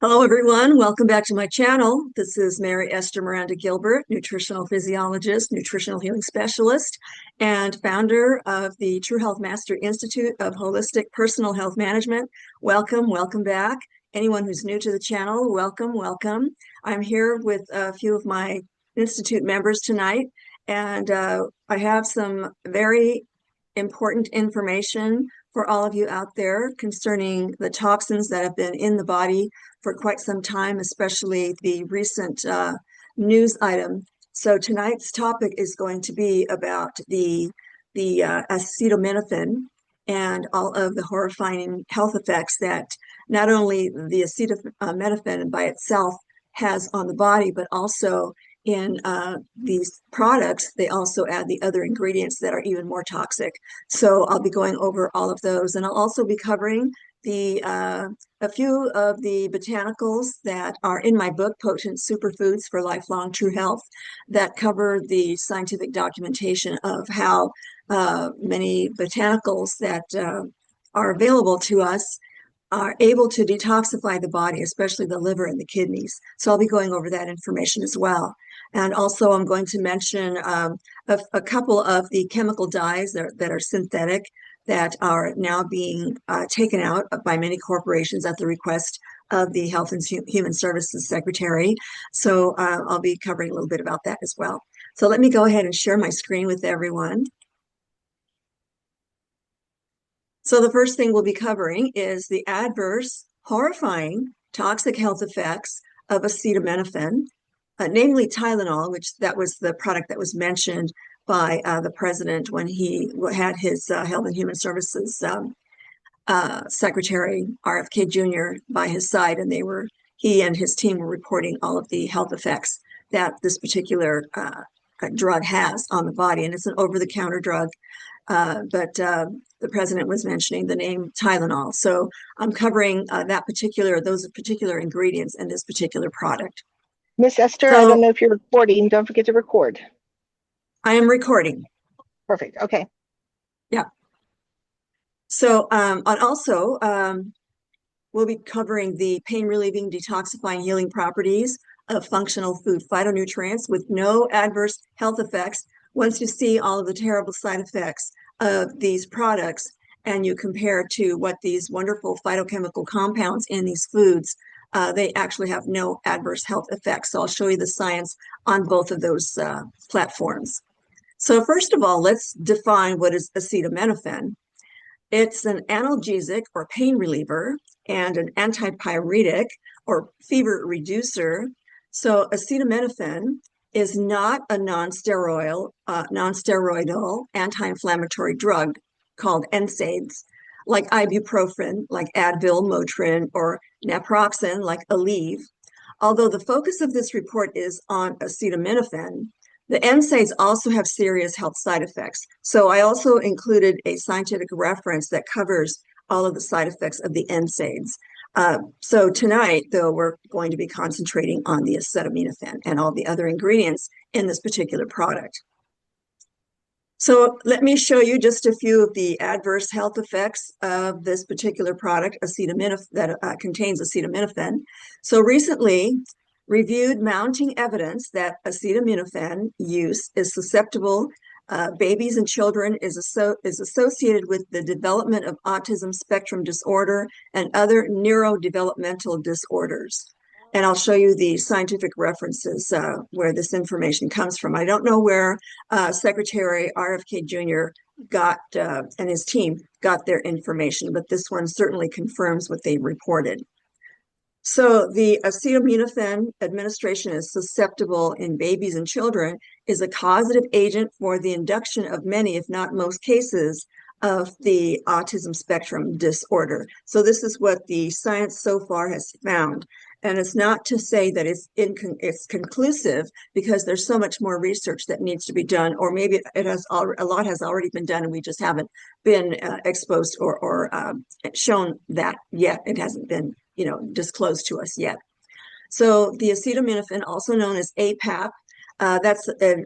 Hello, everyone. Welcome back to my channel. This is Mary Esther Miranda Gilbert, nutritional physiologist, nutritional healing specialist, and founder of the True Health Master Institute of Holistic Personal Health Management. Welcome back. Anyone who's new to the channel, welcome. I'm here with a few of my Institute members tonight, and I have some very important information for all of you out there concerning the toxins that have been in the body for quite some time, especially the recent news item. So tonight's topic is going to be about the acetaminophen and all of the horrifying health effects that not only the acetaminophen by itself has on the body, but also in these products, they also add the other ingredients that are even more toxic. So I'll be going over all of those, and I'll also be covering the a few of the botanicals that are in my book, Potent Superfoods for Lifelong True Health, that cover the scientific documentation of how many botanicals that are available to us are able to detoxify the body, especially the liver and the kidneys. So I'll be going over that information as well. And also I'm going to mention a couple of the chemical dyes that are synthetic that are now being taken out by many corporations at the request of the Health and Human Services Secretary. So I'll be covering a little bit about that as well. So let me go ahead and share my screen with everyone. So the first thing we'll be covering is the adverse, horrifying, toxic health effects of acetaminophen, namely Tylenol, which that was the product that was mentioned by the president when he had his Health and Human Services Secretary, RFK Jr., by his side, and he and his team were reporting all of the health effects that this particular drug has on the body, and it's an over-the-counter drug. But the president was mentioning the name Tylenol. So I'm covering those particular ingredients in this particular product. Miss Esther, I don't So know if you're recording. Don't forget to record. I am recording. Perfect. Okay. Yeah. So and also we'll be covering the pain-relieving, detoxifying, healing properties of functional food phytonutrients with no adverse health effects. Once you see all of the terrible side effects of these products and you compare to what these wonderful phytochemical compounds in these foods, they actually have no adverse health effects. So I'll show you the science on both of those platforms. So first of all, let's define what is acetaminophen. It's an analgesic or pain reliever and an antipyretic or fever reducer. So acetaminophen is not a non-steroidal anti-inflammatory drug called NSAIDs, like ibuprofen, like Advil, Motrin, or naproxen, like Aleve. Although the focus of this report is on acetaminophen, the NSAIDs also have serious health side effects. So I also included a scientific reference that covers all of the side effects of the NSAIDs. So tonight, though, we're going to be concentrating on the acetaminophen and all the other ingredients in this particular product. So let me show you just a few of the adverse health effects of this particular product, acetaminophen, that contains acetaminophen. So recently, reviewed mounting evidence that acetaminophen use is susceptible. Babies and children is associated with the development of autism spectrum disorder and other neurodevelopmental disorders. And I'll show you the scientific references where this information comes from. I don't know where Secretary RFK Jr. got and his team got their information, but this one certainly confirms what they reported. So the acetaminophen administration is susceptible in babies and children is a causative agent for the induction of many, if not most cases, of the autism spectrum disorder. So this is what the science so far has found. And it's not to say that it's conclusive, because there's so much more research that needs to be done, or maybe a lot has already been done and we just haven't been exposed or shown that yet. It hasn't been disclosed to us yet. So the acetaminophen, also known as APAP, that's an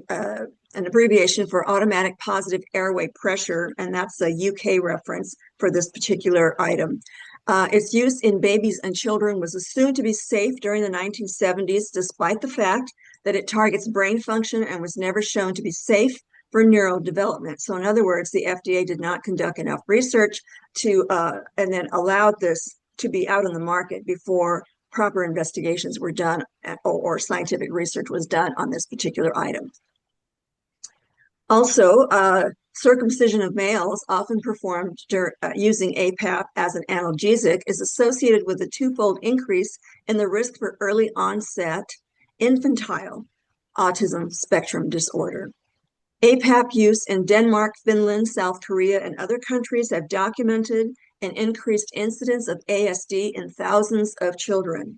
abbreviation for automatic positive airway pressure, and that's a UK reference for this particular item. Its use in babies and children was assumed to be safe during the 1970s, despite the fact that it targets brain function and was never shown to be safe for neurodevelopment. So in other words, the FDA did not conduct enough research to and then allowed this to be out on the market before proper investigations were done or scientific research was done on this particular item. Also, circumcision of males, often performed using APAP as an analgesic, is associated with a twofold increase in the risk for early onset infantile autism spectrum disorder. APAP use in Denmark, Finland, South Korea, and other countries have documented an increased incidence of ASD in thousands of children.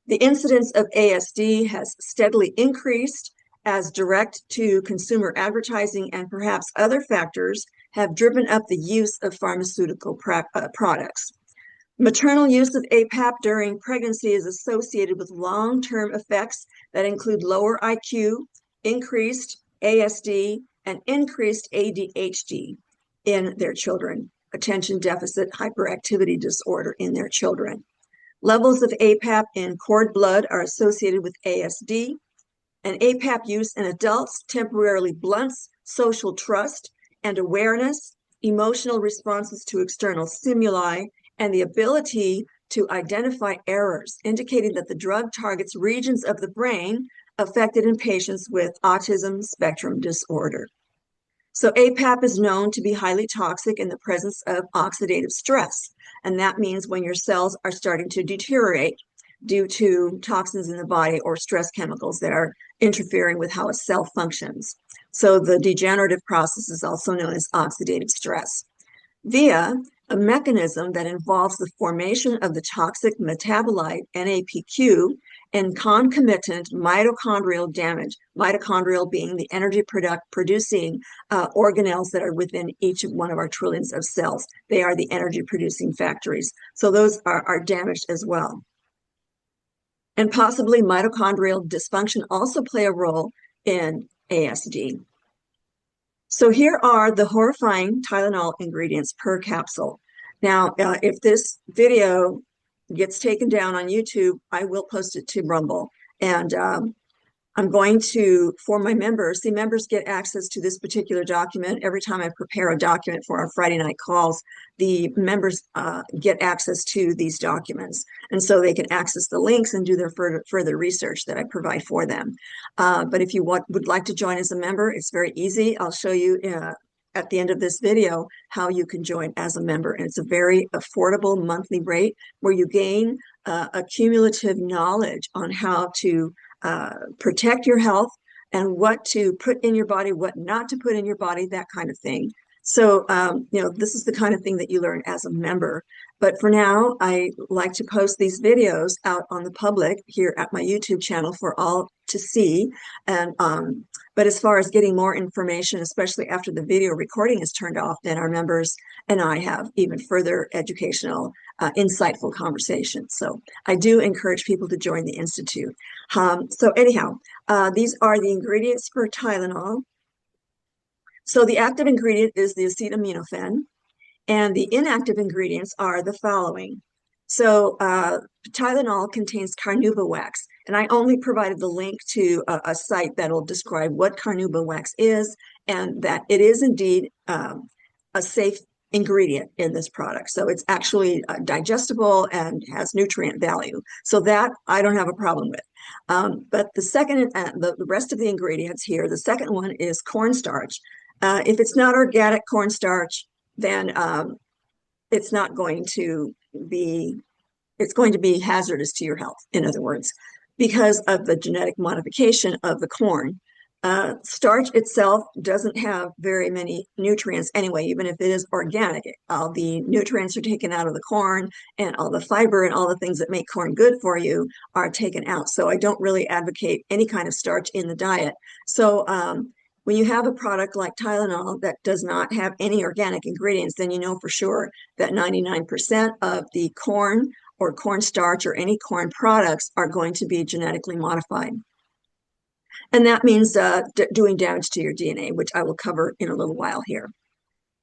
The incidence of ASD has steadily increased as direct-to-consumer advertising and perhaps other factors have driven up the use of pharmaceutical products. Maternal use of APAP during pregnancy is associated with long-term effects that include lower IQ, increased ASD, and increased ADHD in their children, attention deficit hyperactivity disorder in their children. Levels of APAP in cord blood are associated with ASD, and APAP use in adults temporarily blunts social trust and awareness, emotional responses to external stimuli, and the ability to identify errors, indicating that the drug targets regions of the brain affected in patients with autism spectrum disorder. So APAP is known to be highly toxic in the presence of oxidative stress, and that means when your cells are starting to deteriorate due to toxins in the body or stress chemicals that are interfering with how a cell functions. So the degenerative process is also known as oxidative stress. Via a mechanism that involves the formation of the toxic metabolite NAPQ and concomitant mitochondrial damage, mitochondrial being the energy producing organelles that are within each one of our trillions of cells. They are the energy producing factories. So those are damaged as well. And possibly mitochondrial dysfunction also play a role in ASD. So here are the horrifying Tylenol ingredients per capsule. Now, if this video gets taken down on YouTube, I will post it to Rumble. And I'm going to, for my members, see, members get access to this particular document. Every time I prepare a document for our Friday night calls, the members get access to these documents. And so they can access the links and do their further research that I provide for them. But if you would like to join as a member, it's very easy. I'll show you at the end of this video how you can join as a member. And it's a very affordable monthly rate where you gain a cumulative knowledge on how to protect your health and what to put in your body, what not to put in your body, that kind of thing. So, this is the kind of thing that you learn as a member. But for now, I like to post these videos out on the public here at my YouTube channel for all to see. And but as far as getting more information, especially after the video recording is turned off, then our members and I have even further educational, insightful conversations. So I do encourage people to join the Institute. So anyhow, these are the ingredients for Tylenol. So the active ingredient is the acetaminophen, and the inactive ingredients are the following. So Tylenol contains carnauba wax, and I only provided the link to a site that will describe what carnauba wax is and that it is indeed a safe ingredient in this product. So it's actually digestible and has nutrient value. So that I don't have a problem with. But the second, the rest of the ingredients here, the second one is cornstarch. If it's not organic cornstarch, then it's not going to be, it's going to be hazardous to your health, in other words, because of the genetic modification of the corn. Starch itself doesn't have very many nutrients anyway, even if it is organic. All the nutrients are taken out of the corn, and all the fiber and all the things that make corn good for you are taken out. So I don't really advocate any kind of starch in the diet. So when you have a product like Tylenol that does not have any organic ingredients, then you know for sure that 99% of the corn or cornstarch or any corn products are going to be genetically modified. And that means doing damage to your DNA, which I will cover in a little while here.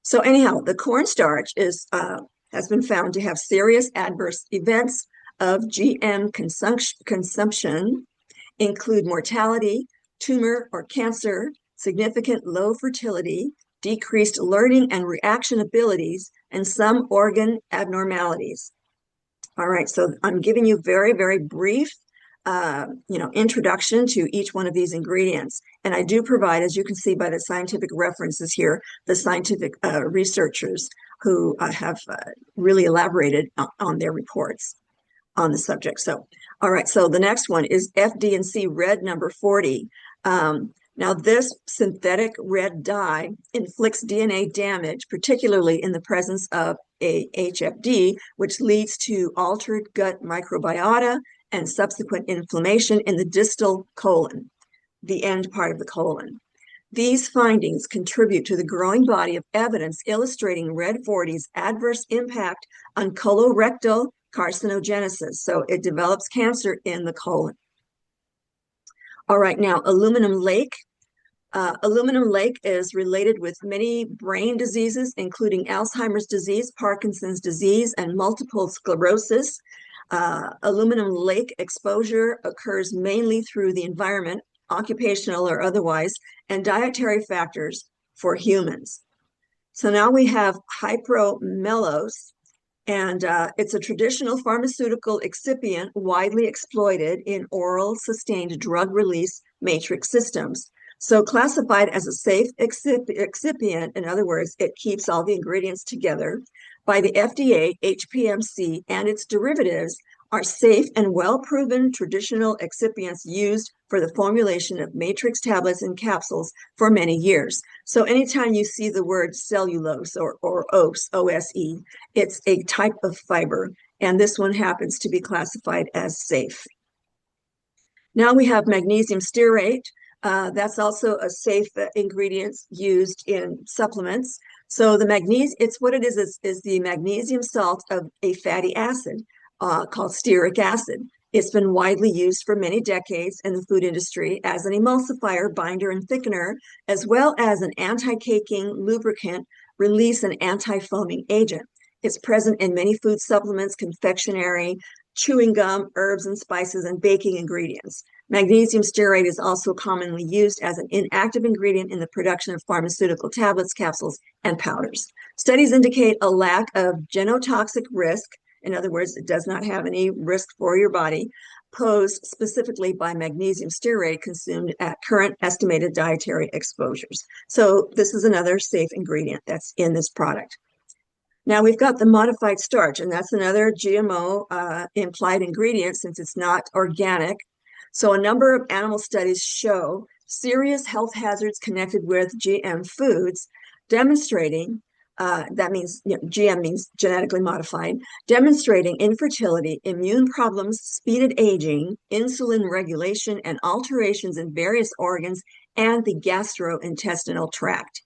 So anyhow, the cornstarch is has been found to have serious adverse events of GM consumption, include mortality, tumor or cancer, significant low fertility, decreased learning and reaction abilities, and some organ abnormalities. All right, so I'm giving you very, very brief introduction to each one of these ingredients. And I do provide, as you can see by the scientific references here, the scientific researchers who have really elaborated on their reports on the subject. So, all right, so the next one is FD&C red number 40. Now, this synthetic red dye inflicts DNA damage, particularly in the presence of a HFD, which leads to altered gut microbiota and subsequent inflammation in the distal colon, the end part of the colon. These findings contribute to the growing body of evidence illustrating red 40's adverse impact on colorectal carcinogenesis. So it develops cancer in the colon. All right, now aluminum lake. Aluminum lake is related with many brain diseases, including Alzheimer's disease, Parkinson's disease, and multiple sclerosis. Aluminum lake exposure occurs mainly through the environment, occupational or otherwise, and dietary factors for humans. So now we have hypromellose, and it's a traditional pharmaceutical excipient widely exploited in oral sustained drug release matrix systems. So classified as a safe excipient, in other words, it keeps all the ingredients together, by the FDA, HPMC, and its derivatives are safe and well-proven traditional excipients used for the formulation of matrix tablets and capsules for many years. So anytime you see the word cellulose or OSE, O-S-E, it's a type of fiber, and this one happens to be classified as safe. Now we have magnesium stearate. That's also a safe ingredient used in supplements. So the magnesium, it's what it is the magnesium salt of a fatty acid called stearic acid. It's been widely used for many decades in the food industry as an emulsifier, binder, and thickener, as well as an anti-caking, lubricant, release, and anti-foaming agent. It's present in many food supplements, confectionery, chewing gum, herbs and spices, and baking ingredients. Magnesium stearate is also commonly used as an inactive ingredient in the production of pharmaceutical tablets, capsules, and powders. Studies indicate a lack of genotoxic risk. In other words, it does not have any risk for your body, posed specifically by magnesium stearate consumed at current estimated dietary exposures. So this is another safe ingredient that's in this product. Now we've got the modified starch, and that's another GMO implied ingredient since it's not organic. So a number of animal studies show serious health hazards connected with GM foods, demonstrating that means GM means genetically modified, demonstrating infertility, immune problems, speeded aging, insulin regulation, and alterations in various organs and the gastrointestinal tract.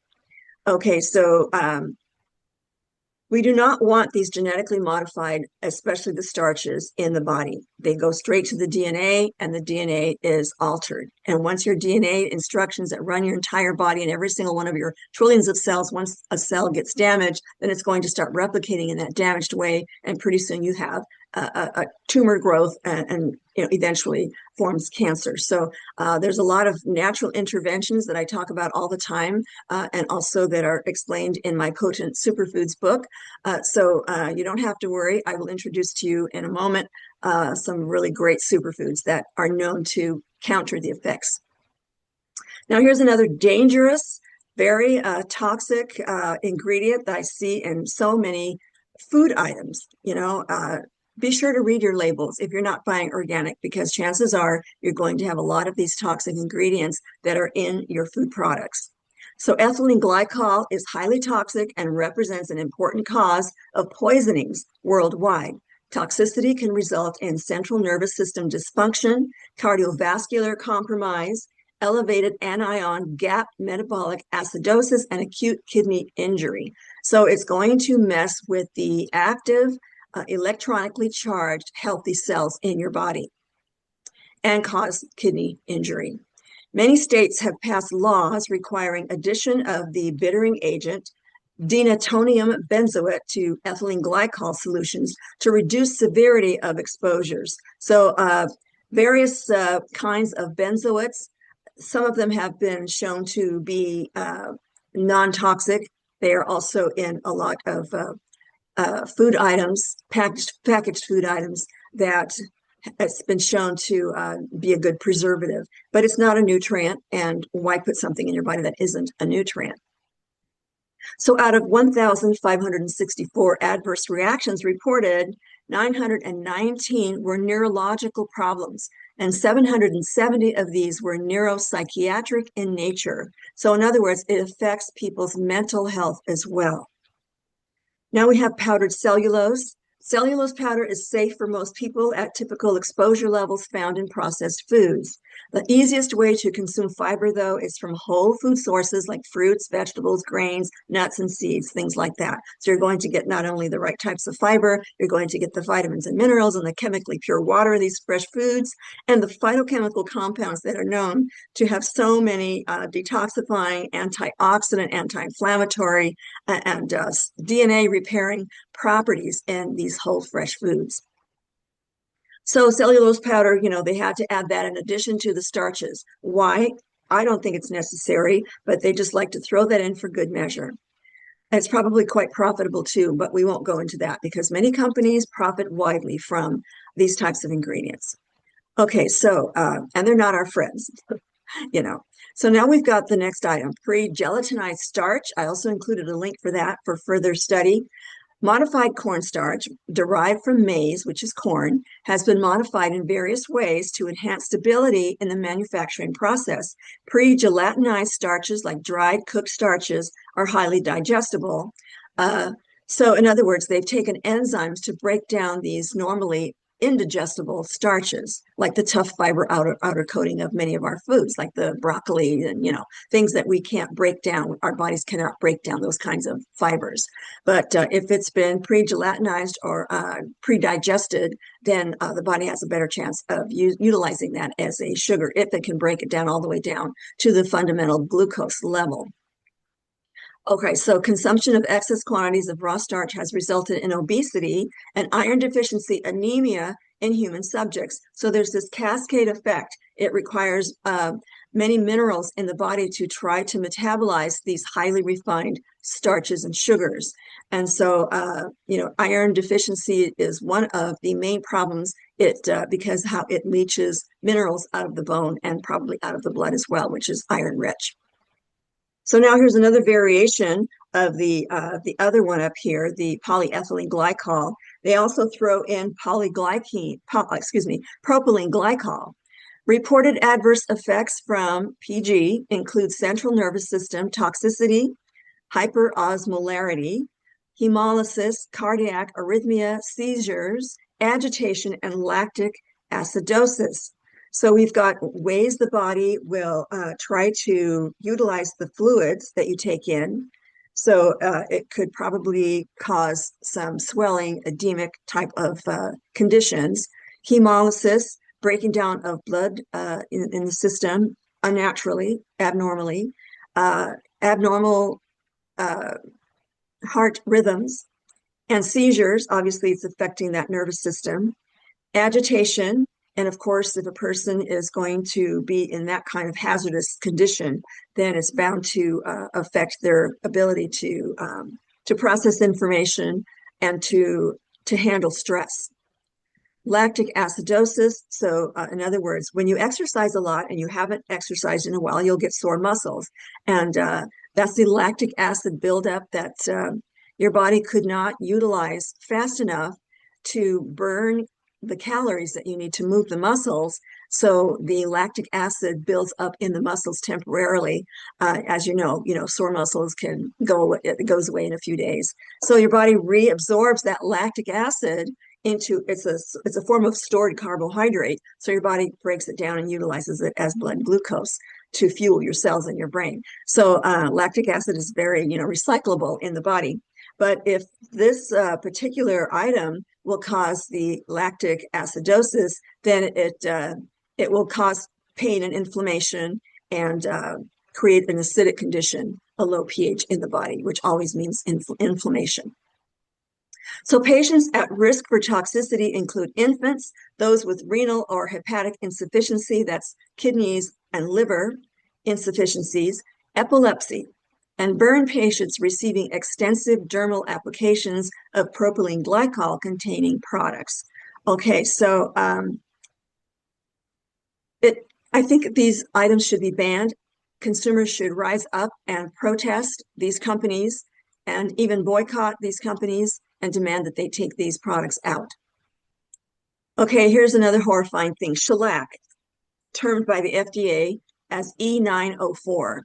Okay, so we do not want these genetically modified, especially the starches, in the body. They go straight to the DNA, and the DNA is altered. And once your DNA instructions that run your entire body and every single one of your trillions of cells, once a cell gets damaged, then it's going to start replicating in that damaged way, and pretty soon you have a tumor growth and eventually forms cancer. So there's a lot of natural interventions that I talk about all the time, and also that are explained in my Potent Superfoods book. So you don't have to worry. I will introduce to you in a moment some really great superfoods that are known to counter the effects. Now here's another dangerous, very toxic ingredient that I see in so many food items. Be sure to read your labels if you're not buying organic, because chances are you're going to have a lot of these toxic ingredients that are in your food products. So ethylene glycol is highly toxic and represents an important cause of poisonings worldwide. Toxicity can result in central nervous system dysfunction, cardiovascular compromise, elevated anion gap metabolic acidosis, and acute kidney injury. So it's going to mess with the active electronically charged healthy cells in your body and cause kidney injury. Many states have passed laws requiring addition of the bittering agent denatonium benzoate to ethylene glycol solutions to reduce severity of exposures. So various kinds of benzoates, some of them have been shown to be non-toxic. They are also in a lot of food items, packaged food items that it's been shown to be a good preservative, but it's not a nutrient. And why put something in your body that isn't a nutrient? So out of 1,564 adverse reactions reported, 919 were neurological problems, and 770 of these were neuropsychiatric in nature. So in other words, it affects people's mental health as well. Now we have powdered cellulose. Cellulose powder is safe for most people at typical exposure levels found in processed foods. The easiest way to consume fiber, though, is from whole food sources like fruits, vegetables, grains, nuts, and seeds, things like that. So you're going to get not only the right types of fiber, you're going to get the vitamins and minerals and the chemically pure water of these fresh foods, and the phytochemical compounds that are known to have so many detoxifying, antioxidant, anti-inflammatory, and DNA repairing properties in these whole fresh foods. So cellulose powder, they had to add that in addition to the starches. Why? I don't think it's necessary, but they just like to throw that in for good measure. It's probably quite profitable too, but we won't go into that because many companies profit widely from these types of ingredients. Okay, so, and they're not our friends, So now we've got the next item, pre-gelatinized starch. I also included a link for that for further study. Modified cornstarch, derived from maize, which is corn, has been modified in various ways to enhance stability in the manufacturing process. Pre-gelatinized starches, like dried cooked starches, are highly digestible. So in other words, they've taken enzymes to break down these normally indigestible starches, like the tough fiber outer coating of many of our foods, like the broccoli and, things that we can't break down. Our bodies cannot break down those kinds of fibers. But if it's been pre-gelatinized or pre-digested, then the body has a better chance of utilizing that as a sugar if it can break it down all the way down to the fundamental glucose level. Okay, so consumption of excess quantities of raw starch has resulted in obesity and iron deficiency anemia in human subjects. So there's this cascade effect. It requires many minerals in the body to try to metabolize these highly refined starches and sugars. And so, iron deficiency is one of the main problems because how it leaches minerals out of the bone and probably out of the blood as well, which is iron rich. So now here's another variation of the other one up here, the polyethylene glycol. They also throw in propylene glycol. Reported adverse effects from PG include central nervous system toxicity, hyperosmolarity, hemolysis, cardiac arrhythmia, seizures, agitation, and lactic acidosis. So we've got ways the body will try to utilize the fluids that you take in. So it could probably cause some swelling, edemic type of conditions. Hemolysis, breaking down of blood in the system unnaturally, abnormally. Abnormal heart rhythms. And seizures, obviously it's affecting that nervous system. Agitation, and of course, if a person is going to be in that kind of hazardous condition, then it's bound to affect their ability to process information and to handle stress. Lactic acidosis. So in other words, when you exercise a lot and you haven't exercised in a while, you'll get sore muscles. And that's the lactic acid buildup that your body could not utilize fast enough to burn the calories that you need to move the muscles. So the lactic acid builds up in the muscles temporarily. As you know, sore muscles can go away, it goes away in a few days. So your body reabsorbs that lactic acid into it's a form of stored carbohydrate. So your body breaks it down and utilizes it as blood glucose to fuel your cells in your brain. So lactic acid is very, recyclable in the body. But if this particular item will cause the lactic acidosis, then it will cause pain and inflammation and create an acidic condition a low pH in the body, which always means inflammation. So patients at risk for toxicity include infants, those with renal or hepatic insufficiency, that's kidneys and liver insufficiencies, epilepsy, and burn patients receiving extensive dermal applications of propylene glycol containing products. Okay, so I think these items should be banned. Consumers should rise up and protest these companies and even boycott these companies and demand that they take these products out. Okay, here's another horrifying thing. Shellac, termed by the FDA as E904.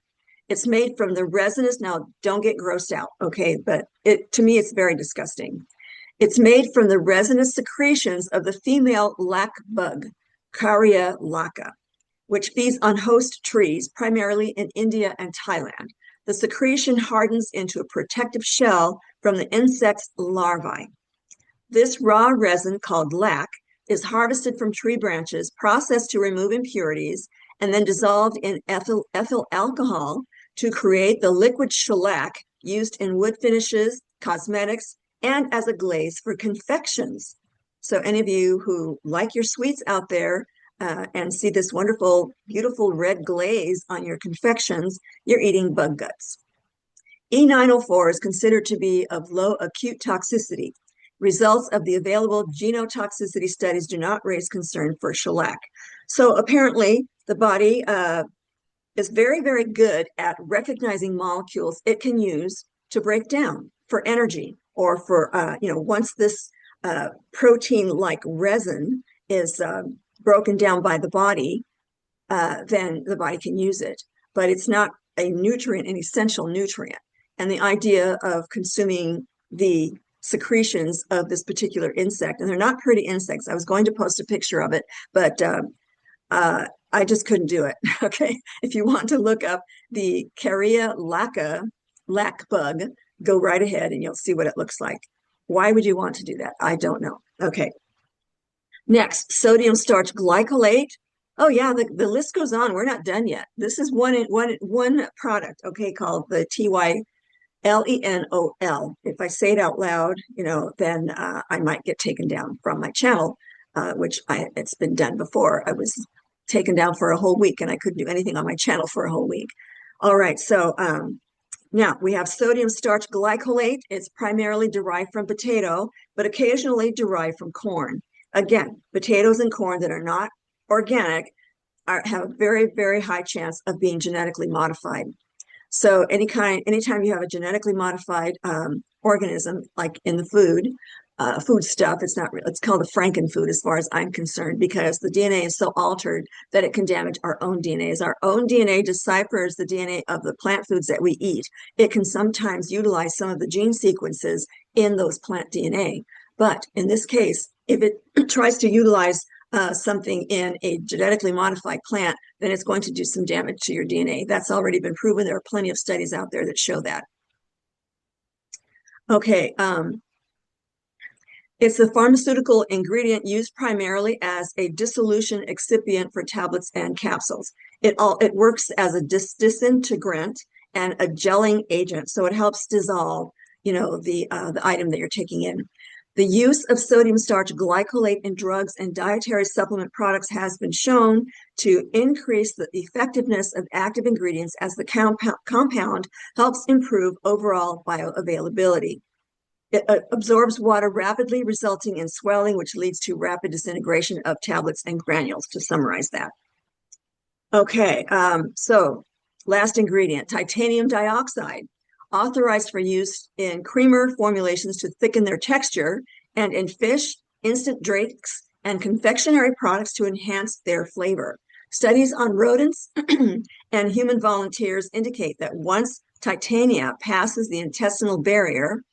It's made from the resinous, now don't get grossed out, okay, but to me it's very disgusting. It's made from the resinous secretions of the female lac bug, Caria laca, which feeds on host trees, primarily in India and Thailand. The secretion hardens into a protective shell from the insect's larvae. This raw resin, called lac, is harvested from tree branches, processed to remove impurities, and then dissolved in ethyl alcohol to create the liquid shellac used in wood finishes, cosmetics, and as a glaze for confections. So any of you who like your sweets out there and see this wonderful, beautiful red glaze on your confections, you're eating bug guts. E904 is considered to be of low acute toxicity. Results of the available genotoxicity studies do not raise concern for shellac. So apparently the body is very, very good at recognizing molecules it can use to break down for energy or for, once this protein-like resin is broken down by the body, then the body can use it. But it's not a nutrient, an essential nutrient. And the idea of consuming the secretions of this particular insect, and they're not pretty insects. I was going to post a picture of it, but I just couldn't do it. Okay, if you want to look up the Caria laca, lac bug, go right ahead and you'll see what it looks like. Why would you want to do that? I don't know. Okay. Next, sodium starch glycolate. Oh yeah, the list goes on. We're not done yet. This is one product, okay, called the TYLENOL. If I say it out loud, then I might get taken down from my channel, which it's been done before. I was taken down for a whole week and I couldn't do anything on my channel for a whole week. All right, so now we have sodium starch glycolate. It's primarily derived from potato, but occasionally derived from corn. Again, potatoes and corn that are not organic have a very, very high chance of being genetically modified. So anytime you have a genetically modified organism, like in the food stuff, it's called a frankenfood as far as I'm concerned, because the DNA is so altered that it can damage our own DNA. As our own DNA deciphers the DNA of the plant foods that we eat, it can sometimes utilize some of the gene sequences in those plant DNA. But in this case, if it tries to utilize something in a genetically modified plant, then it's going to do some damage to your DNA. That's already been proven. There are plenty of studies out there that show that. Okay, it's a pharmaceutical ingredient used primarily as a dissolution excipient for tablets and capsules. It works as a disintegrant and a gelling agent, so it helps dissolve, the item that you're taking in. The use of sodium starch glycolate in drugs and dietary supplement products has been shown to increase the effectiveness of active ingredients as the compound helps improve overall bioavailability. It absorbs water rapidly, resulting in swelling, which leads to rapid disintegration of tablets and granules, to summarize that. Okay, so last ingredient, titanium dioxide. Authorized for use in creamer formulations to thicken their texture, and in fish, instant drinks, and confectionery products to enhance their flavor. Studies on rodents and human volunteers indicate that once titania passes the intestinal barrier,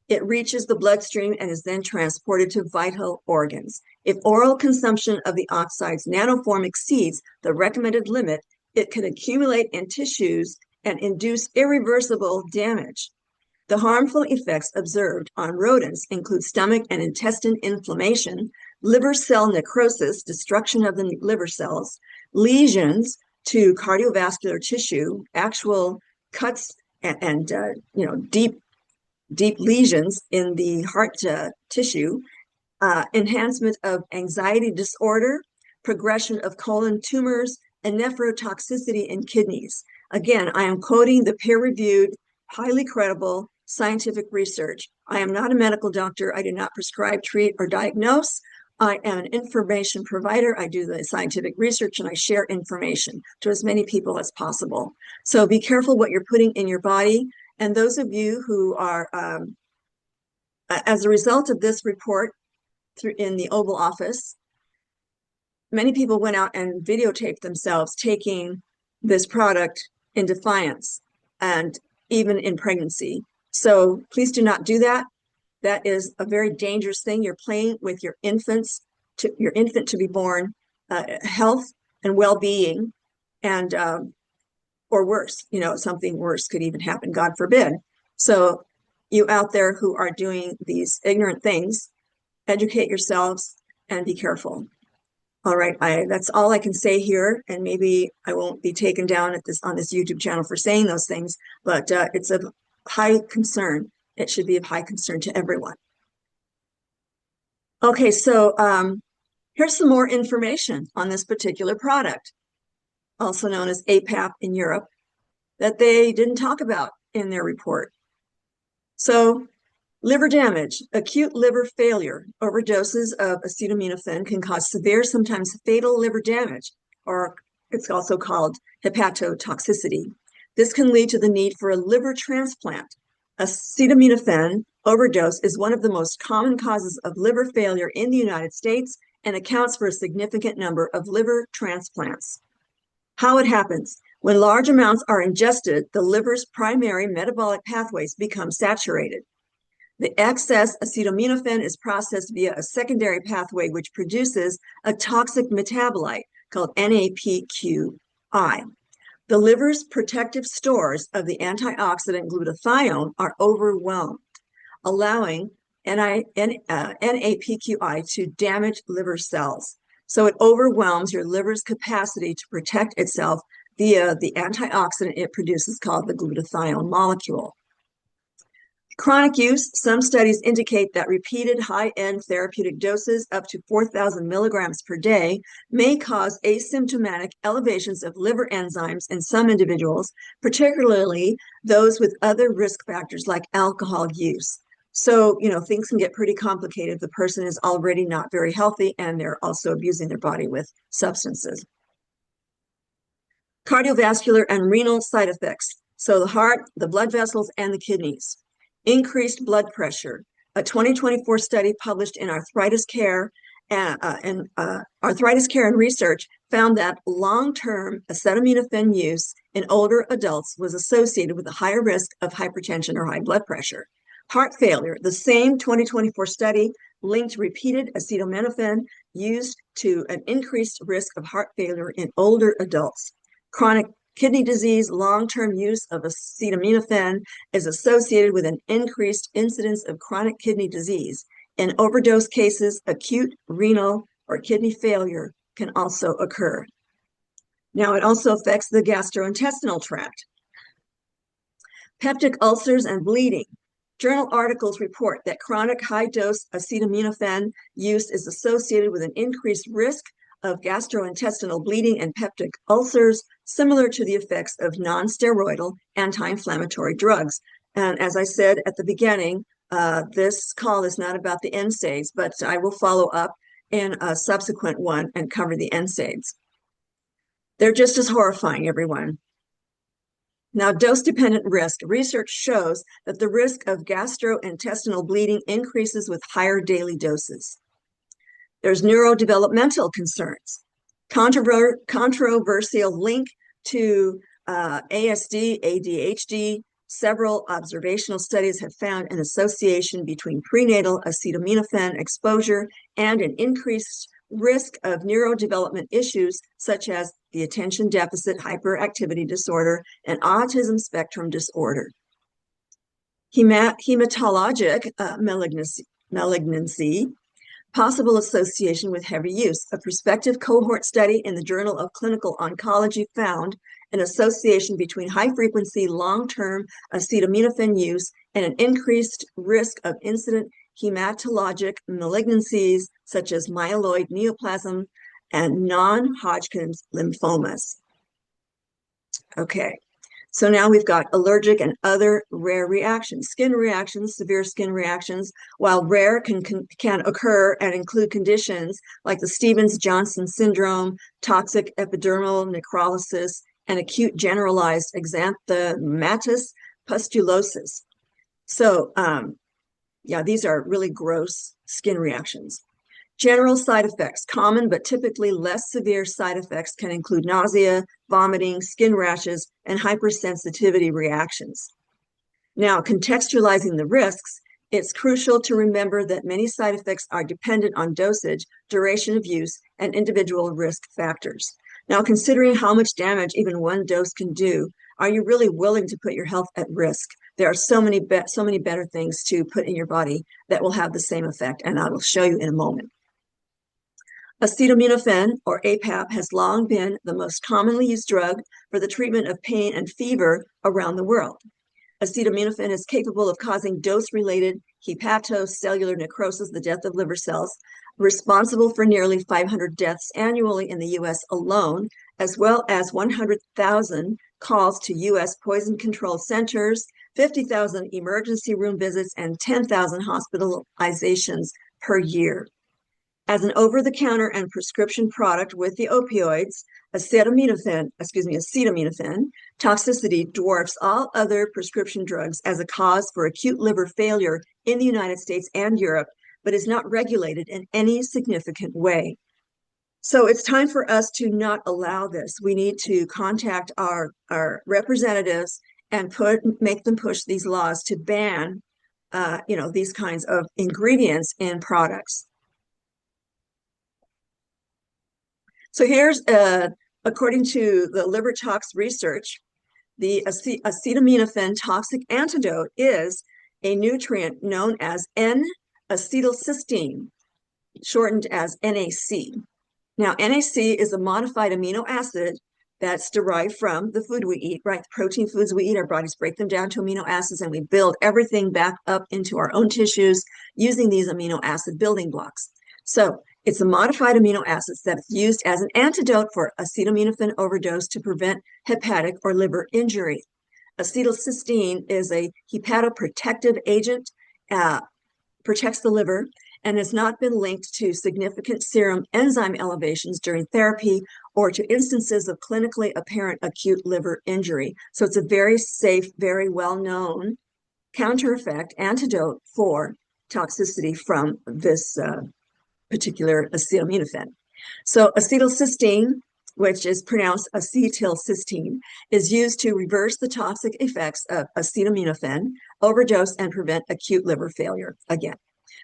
it reaches the bloodstream and is then transported to vital organs. If oral consumption of the oxide's nanoform exceeds the recommended limit, it can accumulate in tissues and induce irreversible damage. The harmful effects observed on rodents include stomach and intestine inflammation, liver cell necrosis, destruction of the liver cells, lesions to cardiovascular tissue, actual cuts and deep lesions in the heart tissue, enhancement of anxiety disorder, progression of colon tumors, and nephrotoxicity in kidneys. Again, I am quoting the peer-reviewed, highly credible scientific research. I am not a medical doctor. I do not prescribe, treat, or diagnose. I am an information provider. I do the scientific research and I share information to as many people as possible. So be careful what you're putting in your body. And those of you who are, as a result of this report in the Oval Office, many people went out and videotaped themselves taking this product in defiance and even in pregnancy. So please do not do that. That is a very dangerous thing. You're playing with your infant to be born health and well-being, and or worse, something worse could even happen, God forbid. So you out there who are doing these ignorant things, educate yourselves and be careful. All right, that's all I can say here, and maybe I won't be taken down on this YouTube channel for saying those things, but it's of high concern. It should be of high concern to everyone. Okay, so here's some more information on this particular product, also known as APAP in Europe, that they didn't talk about in their report. So liver damage, acute liver failure, overdoses of acetaminophen can cause severe, sometimes fatal liver damage, or it's also called hepatotoxicity. This can lead to the need for a liver transplant. Acetaminophen overdose is one of the most common causes of liver failure in the United States and accounts for a significant number of liver transplants. How it happens: when large amounts are ingested, the liver's primary metabolic pathways become saturated. The excess acetaminophen is processed via a secondary pathway which produces a toxic metabolite called NAPQI. The liver's protective stores of the antioxidant glutathione are overwhelmed, allowing NAPQI to damage liver cells. So it overwhelms your liver's capacity to protect itself via the antioxidant it produces called the glutathione molecule. Chronic use: some studies indicate that repeated high-end therapeutic doses up to 4,000 milligrams per day may cause asymptomatic elevations of liver enzymes in some individuals, particularly those with other risk factors like alcohol use. So, things can get pretty complicated if the person is already not very healthy and they're also abusing their body with substances. Cardiovascular and renal side effects. So the heart, the blood vessels, and the kidneys. Increased blood pressure. A 2024 study published in Arthritis Care and Research found that long-term acetaminophen use in older adults was associated with a higher risk of hypertension or high blood pressure. Heart failure. The same 2024 study linked repeated acetaminophen used to an increased risk of heart failure in older adults. Chronic kidney disease. Long-term use of acetaminophen is associated with an increased incidence of chronic kidney disease. In overdose cases, acute renal or kidney failure can also occur. Now, it also affects the gastrointestinal tract. Peptic ulcers and bleeding. Journal articles report that chronic high-dose acetaminophen use is associated with an increased risk of gastrointestinal bleeding and peptic ulcers, similar to the effects of non-steroidal anti-inflammatory drugs. And as I said at the beginning, this call is not about the NSAIDs, but I will follow up in a subsequent one and cover the NSAIDs. They're just as horrifying, everyone. Now, dose-dependent risk. Research shows that the risk of gastrointestinal bleeding increases with higher daily doses. There's neurodevelopmental concerns. Controversial link to ASD, ADHD. Several observational studies have found an association between prenatal acetaminophen exposure and an increased risk of neurodevelopment issues such as the attention deficit hyperactivity disorder and autism spectrum disorder. Hematologic malignancy, possible association with heavy use. A prospective cohort study in the Journal of Clinical Oncology found an association between high-frequency, long-term acetaminophen use and an increased risk of incident hematologic malignancies such as myeloid neoplasm and non-Hodgkin's lymphomas. Okay, so now we've got allergic and other rare reactions. Skin reactions, severe skin reactions, while rare can occur and include conditions like the Stevens-Johnson syndrome, toxic epidermal necrolysis, and acute generalized xanthomatous pustulosis. So, yeah, these are really gross skin reactions. General side effects, common but typically less severe side effects can include nausea, vomiting, skin rashes, and hypersensitivity reactions. Now, contextualizing the risks, it's crucial to remember that many side effects are dependent on dosage, duration of use, and individual risk factors. Now, considering how much damage even one dose can do, are you really willing to put your health at risk? There are so many better things to put in your body that will have the same effect, and I will show you in a moment. Acetaminophen, or APAP, has long been the most commonly used drug for the treatment of pain and fever around the world. Acetaminophen is capable of causing dose-related hepatocellular necrosis, the death of liver cells, responsible for nearly 500 deaths annually in the U.S. alone, as well as 100,000 calls to U.S. poison control centers, 50,000 emergency room visits, and 10,000 hospitalizations per year. As an over-the-counter and prescription product with the opioids, acetaminophen toxicity dwarfs all other prescription drugs as a cause for acute liver failure in the United States and Europe, but is not regulated in any significant way. So it's time for us to not allow this. We need to contact our representatives and make them push these laws to ban, these kinds of ingredients in products. So here's, according to the liver tox research, the acetaminophen toxic antidote is a nutrient known as N-acetylcysteine, shortened as NAC. Now, NAC is a modified amino acid that's derived from the food we eat, right? The protein foods we eat, our bodies break them down to amino acids, and we build everything back up into our own tissues using these amino acid building blocks. So it's a modified amino acids that's used as an antidote for acetaminophen overdose to prevent hepatic or liver injury. Acetylcysteine is a hepatoprotective agent, protects the liver, and has not been linked to significant serum enzyme elevations during therapy or to instances of clinically apparent acute liver injury. So it's a very safe, very well-known counter effect antidote for toxicity from this particular acetaminophen. So acetylcysteine, which is pronounced acetylcysteine, is used to reverse the toxic effects of acetaminophen overdose and prevent acute liver failure again.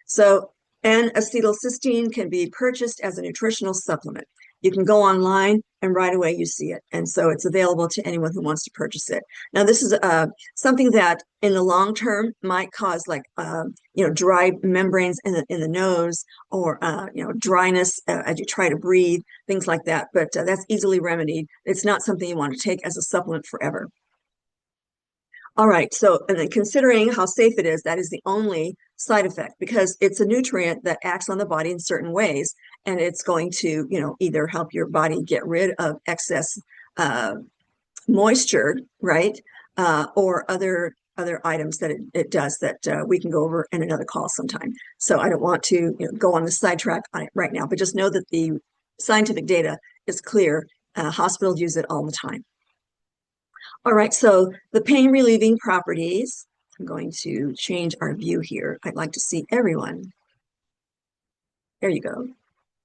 So, and acetylcysteine can be purchased as a nutritional supplement. You can go online and right away you see it. And so it's available to anyone who wants to purchase it. Now, this is something that in the long term might cause dry membranes in the nose or, dryness as you try to breathe, things like that. But that's easily remedied. It's not something you want to take as a supplement forever. All right, so and then considering how safe it is, that is the only side effect because it's a nutrient that acts on the body in certain ways, and it's going to, either help your body get rid of excess moisture, right, or other items that it does that we can go over in another call sometime. So I don't want to go on the sidetrack on it right now, but just know that the scientific data is clear. Hospitals use it all the time. All right, so the pain relieving properties. I'm going to change our view here. I'd like to see everyone. There you go.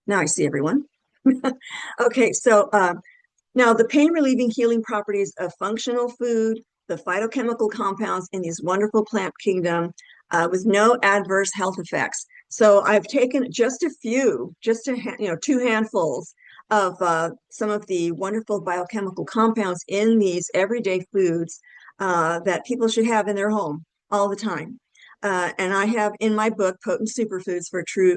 Now I see everyone. Okay, so now the pain relieving healing properties of functional food, the phytochemical compounds in these wonderful plant kingdom with no adverse health effects. So I've taken just a few, two handfuls of some of the wonderful biochemical compounds in these everyday foods that people should have in their home all the time. And I have in my book, Potent Superfoods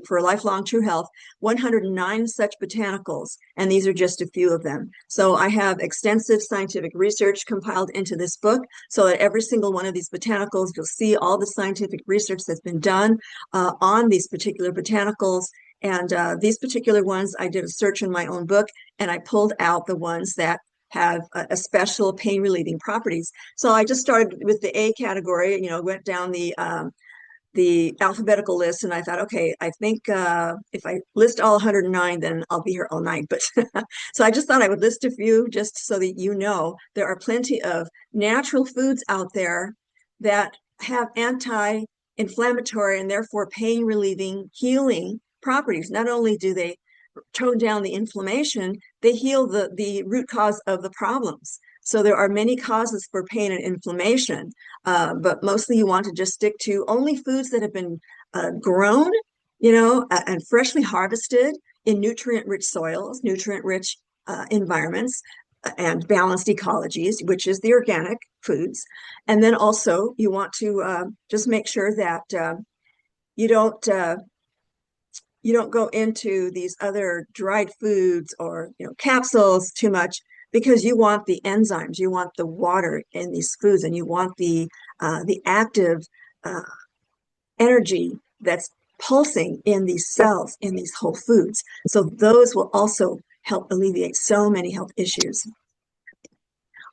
for Lifelong True Health, 109 such botanicals, and these are just a few of them. So I have extensive scientific research compiled into this book, so that every single one of these botanicals, you'll see all the scientific research that's been done on these particular botanicals. And these particular ones, I did a search in my own book, and I pulled out the ones that have a special pain relieving properties. So I just started with the A category, went down the alphabetical list, and I thought, okay, I think if I list all 109, then I'll be here all night. But so I just thought I would list a few just so that there are plenty of natural foods out there that have anti-inflammatory and therefore pain relieving, healing properties. Not only do they tone down the inflammation, they heal the root cause of the problems. So there are many causes for pain and inflammation, but mostly you want to just stick to only foods that have been grown, and freshly harvested in nutrient-rich soils, nutrient-rich environments, and balanced ecologies, which is the organic foods. And then also you want to just make sure that you don't go into these other dried foods or capsules too much, because you want the enzymes, you want the water in these foods, and you want the active energy that's pulsing in these cells in these whole foods. So those will also help alleviate so many health issues.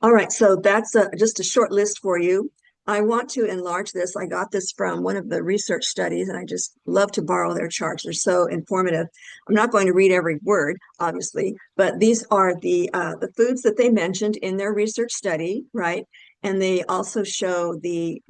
All right, so that's just a short list for you. I want to enlarge this. I got this from one of the research studies, and I just love to borrow their charts. They're so informative. I'm not going to read every word, obviously, but these are the foods that they mentioned in their research study, right? And they also show the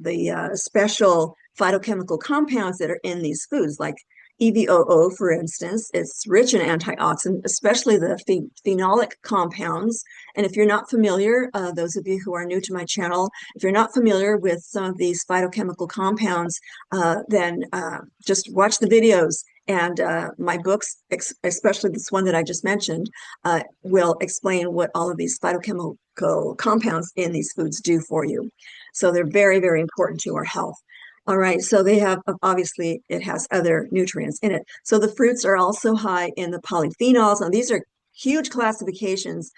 special phytochemical compounds that are in these foods, like EVOO, for instance. It's rich in antioxidants, especially the phenolic compounds. And if you're not familiar, those of you who are new to my channel, if you're not familiar with some of these phytochemical compounds, then just watch the videos. And my books, especially this one that I just mentioned, will explain what all of these phytochemical compounds in these foods do for you. So they're very, very important to our health. All right, so they have, obviously, it has other nutrients in it. So the fruits are also high in the polyphenols. Now, these are huge classifications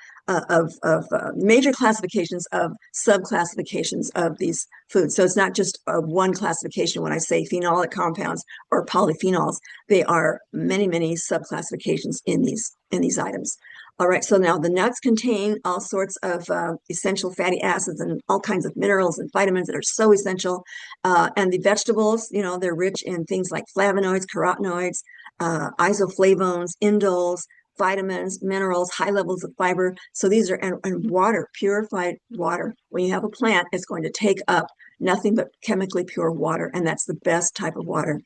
major classifications of subclassifications of these foods. So it's not just one classification when I say phenolic compounds or polyphenols. They are many, many subclassifications in these items. All right, so now the nuts contain all sorts of essential fatty acids and all kinds of minerals and vitamins that are so essential. And the vegetables, they're rich in things like flavonoids, carotenoids, isoflavones, indoles, vitamins, minerals, high levels of fiber. So these are, and water, purified water. When you have a plant, it's going to take up nothing but chemically pure water, and that's the best type of water.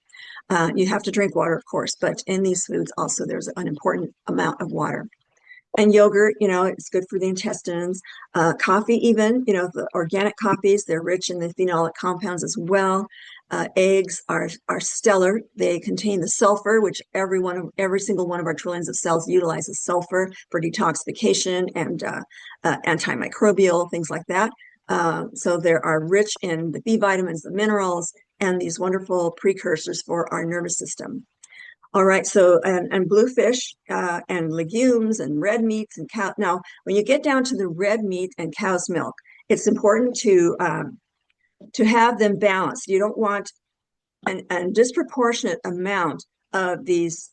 You have to drink water, of course, but in these foods also there's an important amount of water. And yogurt, it's good for the intestines. Coffee even, the organic coffees, they're rich in the phenolic compounds as well. Eggs are stellar. They contain the sulfur, which every single one of our trillions of cells utilizes sulfur for detoxification and antimicrobial, things like that. So they are rich in the B vitamins, the minerals, and these wonderful precursors for our nervous system. All right, so and bluefish and legumes and red meats and cow. Now, when you get down to the red meat and cow's milk, it's important to have them balanced. You don't want a disproportionate amount of these,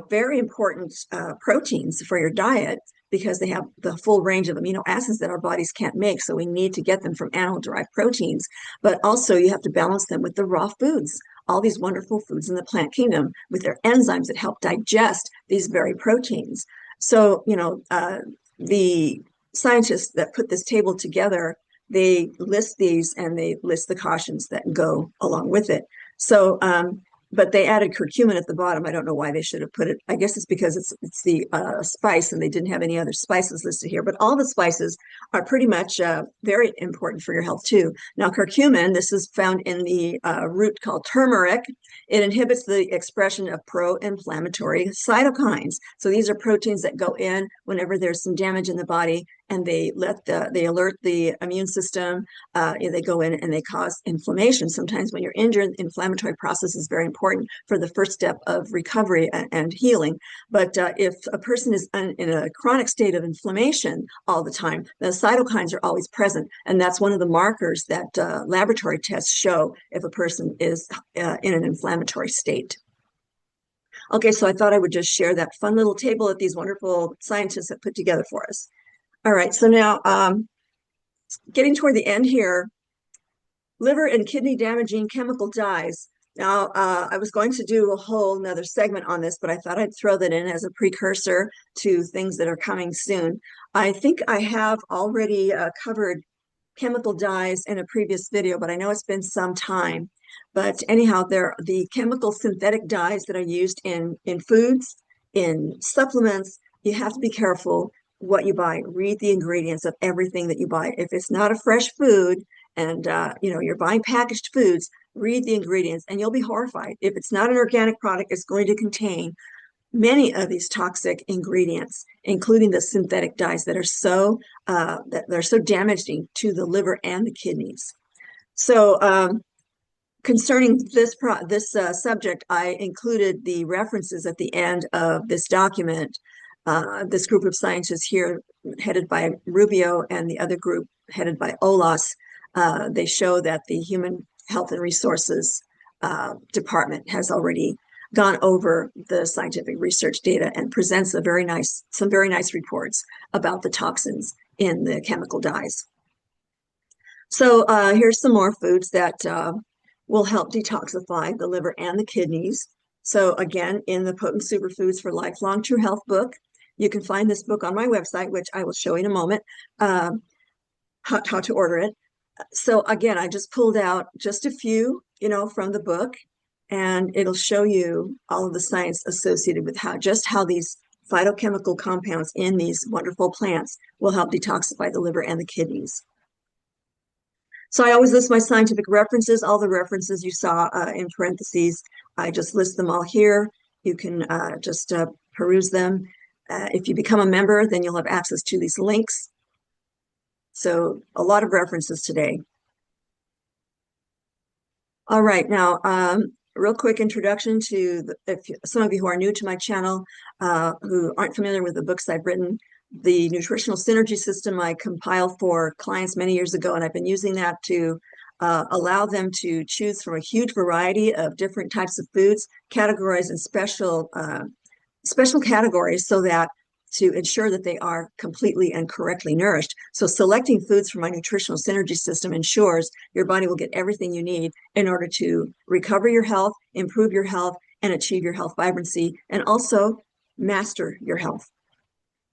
very important proteins for your diet, because they have the full range of amino acids that our bodies can't make. So we need to get them from animal-derived proteins. But also you have to balance them with the raw foods, all these wonderful foods in the plant kingdom with their enzymes that help digest these very proteins. So, the scientists that put this table together, they list these and they list the cautions that go along with it. So but they added curcumin at the bottom. I don't know why they should have put it. I guess it's because it's the spice and they didn't have any other spices listed here. But all the spices are pretty much very important for your health too. Now, curcumin, this is found in the root called turmeric. It inhibits the expression of pro-inflammatory cytokines. So these are proteins that go in whenever there's some damage in the body, and they alert the immune system. They go in and they cause inflammation. Sometimes when you're injured, the inflammatory process is very important for the first step of recovery and healing. But if a person is in a chronic state of inflammation all the time, the cytokines are always present. And that's one of the markers that laboratory tests show if a person is in an inflammatory state. Okay, so I thought I would just share that fun little table that these wonderful scientists have put together for us. All right, so now getting toward the end here, liver and kidney damaging chemical dyes. Now, I was going to do a whole nother segment on this, but I thought I'd throw that in as a precursor to things that are coming soon. I think I have already covered chemical dyes in a previous video, but I know it's been some time. But anyhow, they're the chemical synthetic dyes that are used in foods, in supplements. You have to be careful what you buy. Read the ingredients of everything that you buy. If it's not a fresh food and you're buying packaged foods, read the ingredients and you'll be horrified. If it's not an organic product, it's going to contain many of these toxic ingredients, including the synthetic dyes that are so damaging to the liver and the kidneys. So concerning this subject, I included the references at the end of this document. This group of scientists here, headed by Rubio, and the other group headed by Olas, they show that the Human Health and Resources Department has already gone over the scientific research data and presents some very nice reports about the toxins in the chemical dyes. So here's some more foods that will help detoxify the liver and the kidneys. So again, in the Potent Superfoods for Lifelong True Health book, you can find this book on my website, which I will show you in a moment, how to order it. So again, I just pulled out just a few, from the book, and it'll show you all of the science associated with how these phytochemical compounds in these wonderful plants will help detoxify the liver and the kidneys. So I always list my scientific references. All the references you saw in parentheses, I just list them all here. You can just peruse them. If you become a member, then you'll have access to these links. So a lot of references today. All right, now, real quick introduction to some of you who are new to my channel, who aren't familiar with the books I've written. The Nutritional Synergy System I compiled for clients many years ago, and I've been using that to allow them to choose from a huge variety of different types of foods, categorized in special categories so that to ensure that they are completely and correctly nourished. So selecting foods from my nutritional synergy system ensures your body will get everything you need in order to recover your health, improve your health, and achieve your health vibrancy, and also master your health.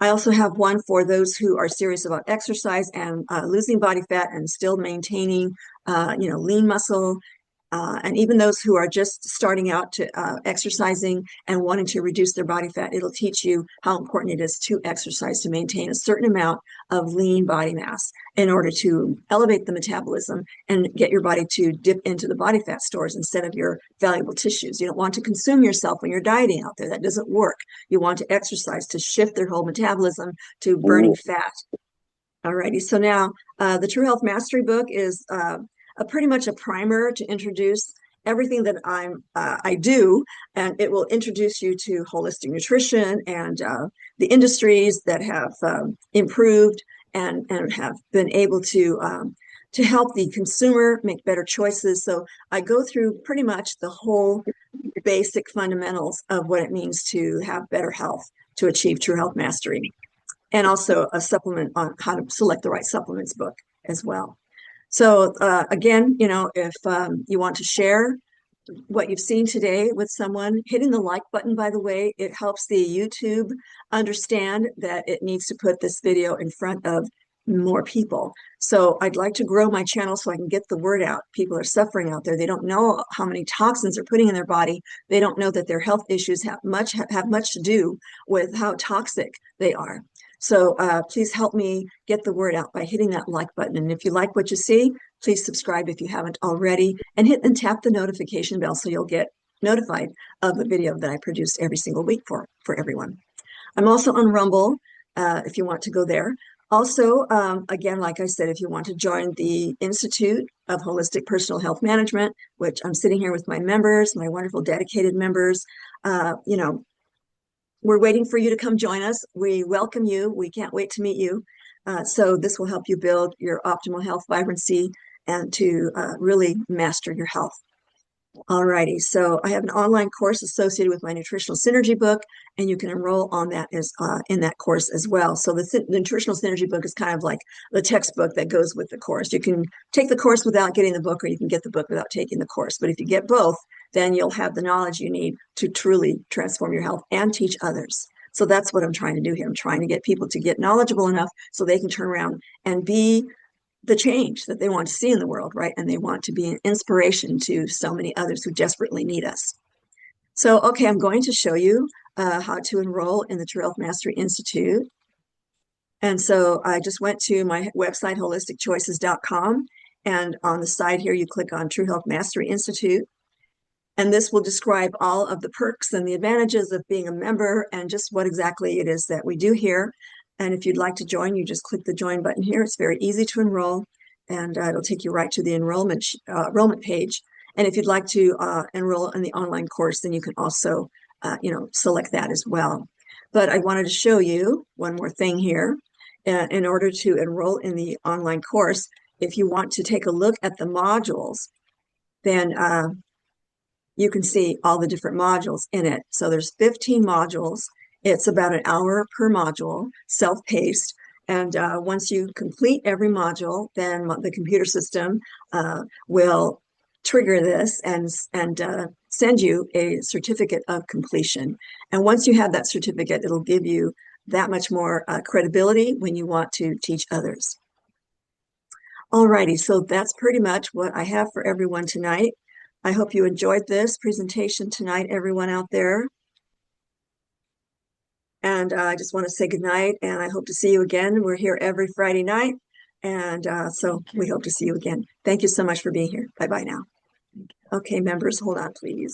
I also have one for those who are serious about exercise and losing body fat and still maintaining, lean muscle, and even those who are just starting out to exercising and wanting to reduce their body fat. It'll teach you how important it is to exercise to maintain a certain amount of lean body mass in order to elevate the metabolism and get your body to dip into the body fat stores instead of your valuable tissues. You don't want to consume yourself when you're dieting out there. That doesn't work. You want to exercise to shift their whole metabolism to burning fat. Alrighty, so now the True Health Mastery book is pretty much a primer to introduce everything that I do, and it will introduce you to holistic nutrition and the industries that have improved and have been able to help the consumer make better choices. So I go through pretty much the whole basic fundamentals of what it means to have better health, to achieve true health mastery, and also a supplement on how to select the right supplements book as well. So again, if you want to share what you've seen today with someone, hitting the like button, by the way, it helps the YouTube understand that it needs to put this video in front of more people. So I'd like to grow my channel so I can get the word out. People are suffering out there. They don't know how many toxins they're putting in their body. They don't know that their health issues have much to do with how toxic they are. So please help me get the word out by hitting that like button. And if you like what you see, please subscribe if you haven't already, and hit and tap the notification bell so you'll get notified of the video that I produce every single week for everyone. I'm also on Rumble if you want to go there. Also, again, like I said, if you want to join the Institute of Holistic Personal Health Management, which I'm sitting here with my members, my wonderful dedicated members, you know, we're waiting for you to come join us. We welcome you. We can't wait to meet you. So this will help you build your optimal health vibrancy and to really master your health. Alrighty, so I have an online course associated with my Nutritional Synergy book, and you can enroll on that as in that course as well. So the Nutritional Synergy book is kind of like the textbook that goes with the course. You can take the course without getting the book, or you can get the book without taking the course. But if you get both, then you'll have the knowledge you need to truly transform your health and teach others. So that's what I'm trying to do here. I'm trying to get people to get knowledgeable enough so they can turn around and be the change that they want to see in the world, right? And they want to be an inspiration to so many others who desperately need us. So, okay, I'm going to show you how to enroll in the True Health Mastery Institute. And so I just went to my website, holisticchoices.com. And on the side here, you click on True Health Mastery Institute. And this will describe all of the perks and the advantages of being a member and just what exactly it is that we do here. And if you'd like to join, you just click the join button here. It's very easy to enroll, and it'll take you right to the enrollment page. And if you'd like to enroll in the online course, then you can also, select that as well. But I wanted to show you one more thing here. In order to enroll in the online course, if you want to take a look at the modules, then you can see all the different modules in it. So there's 15 modules. It's about an hour per module, self-paced. And once you complete every module, then the computer system will trigger this and send you a certificate of completion. And once you have that certificate, it'll give you that much more credibility when you want to teach others. Alrighty, so that's pretty much what I have for everyone tonight. I hope you enjoyed this presentation tonight, everyone out there. And I just want to say goodnight, and I hope to see you again. We're here every Friday night, and so we hope to see you again. Thank you so much for being here. Bye-bye now. Okay, members, hold on, please.